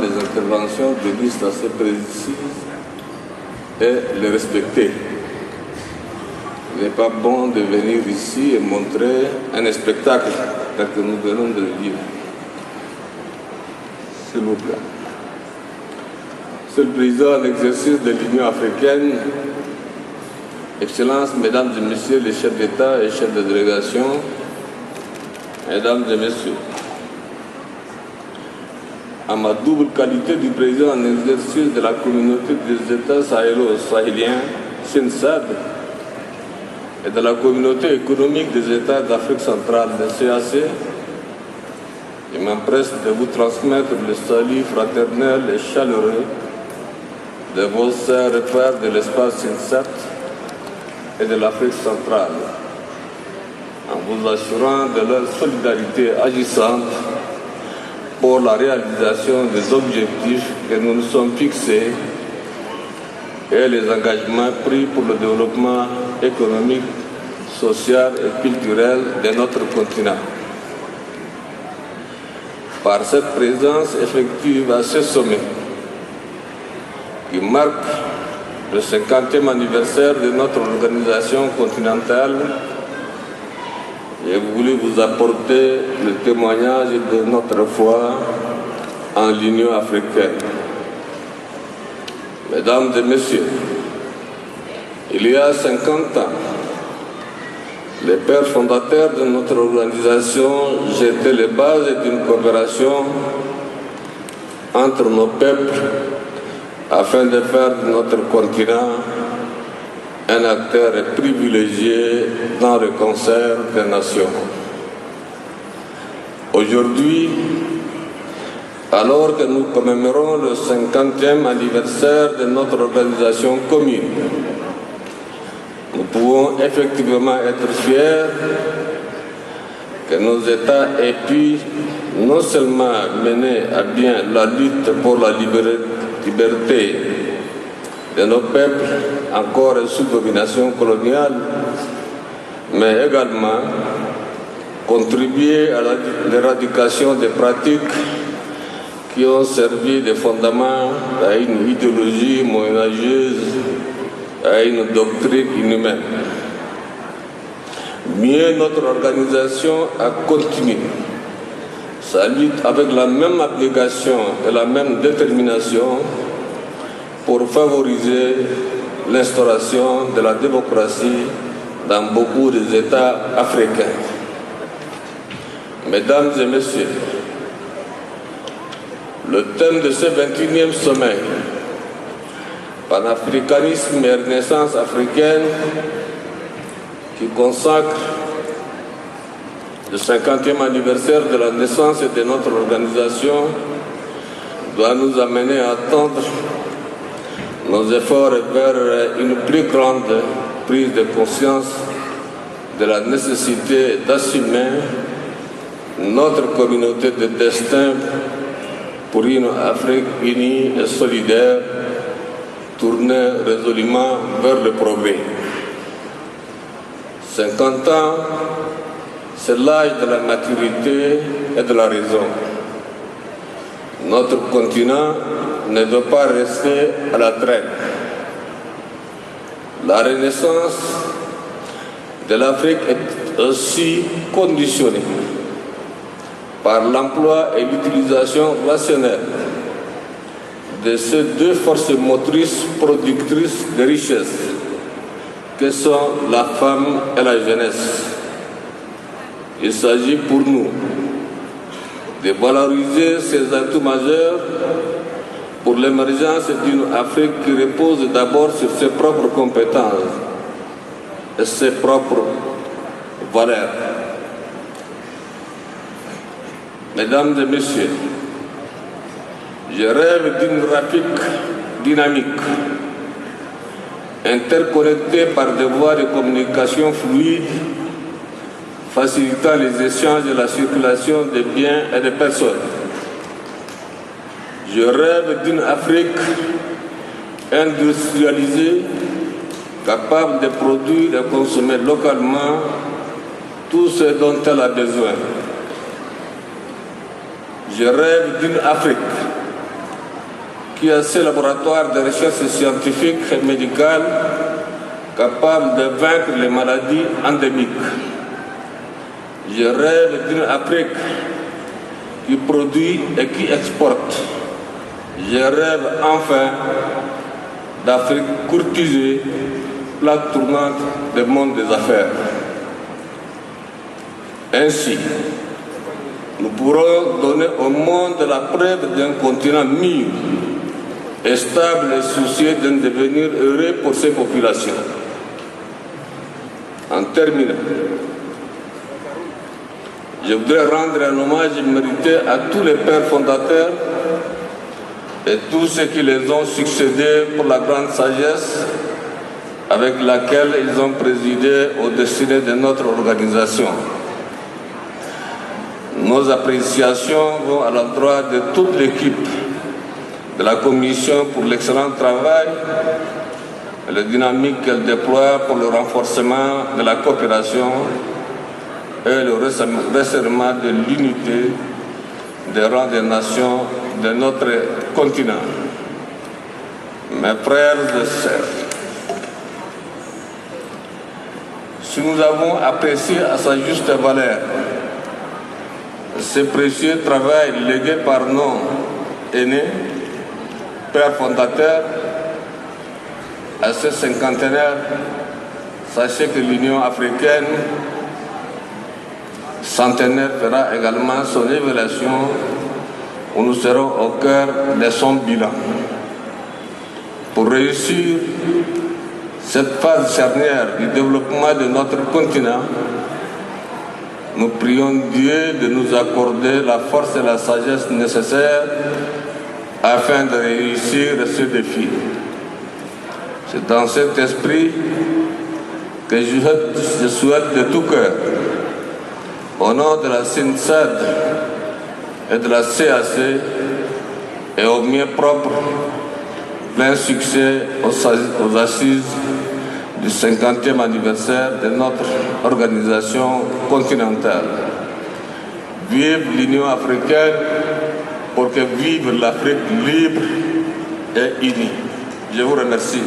les interventions de listes assez précises et les respecter. Il n'est pas bon de venir ici et montrer un spectacle tel que nous venons de le vivre. S'il vous plaît. Monsieur le Président en exercice de l'Union africaine, Excellences, Mesdames et Messieurs les chefs d'État et chefs de délégation, Mesdames et Messieurs, à ma double qualité du président en exercice de la communauté des États sahélo-sahéliens, SINSAD, et de la communauté économique des États d'Afrique centrale, le CAC, je m'empresse de vous transmettre le salut fraternel et chaleureux de vos sœurs et frères de l'espace SINSAD et de l'Afrique centrale, en vous assurant de leur solidarité agissante pour la réalisation des objectifs que nous nous sommes fixés et les engagements pris pour le développement économique, social et culturel de notre continent. Par cette présence effective à ce sommet, qui marque le 50e anniversaire de notre organisation continentale, j'ai voulu vous apporter le témoignage de notre foi en l'Union africaine. Mesdames et Messieurs, il y a 50 ans, les pères fondateurs de notre organisation jetaient les bases d'une coopération entre nos peuples afin de faire de notre continent un acteur privilégié dans le concert des nations. Aujourd'hui, alors que nous commémorons le 50e anniversaire de notre organisation commune, nous pouvons effectivement être fiers que nos États aient pu non seulement mener à bien la lutte pour la liberté de nos peuples encore sous domination coloniale, mais également contribuer à l'éradication des pratiques qui ont servi de fondement à une idéologie moyenâgeuse, à une doctrine inhumaine. Mieux, notre organisation a continué sa lutte avec la même abnégation et la même détermination pour favoriser l'instauration de la démocratie dans beaucoup des États africains. Mesdames et Messieurs, le thème de ce 21e sommet, panafricanisme et renaissance africaine, qui consacre le 50e anniversaire de la naissance de notre organisation, doit nous amener à tendre nos efforts vers une plus grande prise de conscience de la nécessité d'assumer notre communauté de destin pour une Afrique unie et solidaire, tournée résolument vers le progrès. 50 ans, c'est l'âge de la maturité et de la raison. Notre continent ne doit pas rester à la traîne. La renaissance de l'Afrique est aussi conditionnée par l'emploi et l'utilisation rationnelle de ces deux forces motrices productrices de richesses que sont la femme et la jeunesse. Il s'agit pour nous de valoriser ces atouts majeurs pour l'émergence d'une Afrique qui repose d'abord sur ses propres compétences et ses propres valeurs. Mesdames et Messieurs, je rêve d'une Afrique dynamique, interconnectée par des voies de communication fluides, facilitant les échanges et la circulation des biens et des personnes. Je rêve d'une Afrique industrialisée, capable de produire et consommer localement tout ce dont elle a besoin. Je rêve d'une Afrique qui a ses laboratoires de recherche scientifique et médicale capables de vaincre les maladies endémiques. Je rêve d'une Afrique qui produit et qui exporte. Je rêve enfin d'Afrique courtisée, plaque tournante du monde des affaires. Ainsi, nous pourrons donner au monde la preuve d'un continent mûr et stable et soucieux d'un devenir heureux pour ses populations. En terminant, je voudrais rendre un hommage mérité à tous les pères fondateurs et tous ceux qui les ont succédés pour la grande sagesse avec laquelle ils ont présidé aux destinées de notre organisation. Nos appréciations vont à l'endroit de toute l'équipe de la Commission pour l'excellent travail et la dynamique qu'elle déploie pour le renforcement de la coopération et le resserrement de l'unité des rangs des nations de notre continent. Mes frères et sœurs, si nous avons apprécié à sa juste valeur ce précieux travail légué par nos aînés, pères fondateurs, à ce cinquantenaire, sachez que l'Union africaine centenaire fera également son évaluation où nous serons au cœur de son bilan. Pour réussir cette phase charnière du développement de notre continent, nous prions Dieu de nous accorder la force et la sagesse nécessaires afin de réussir ce défi. C'est dans cet esprit que je souhaite de tout cœur, au nom de la SINSAD et de la CAC, et au mien propre, plein succès aux assises du 50e anniversaire de notre organisation continentale. Vive l'Union africaine pour que vive l'Afrique libre et unie. Je vous remercie.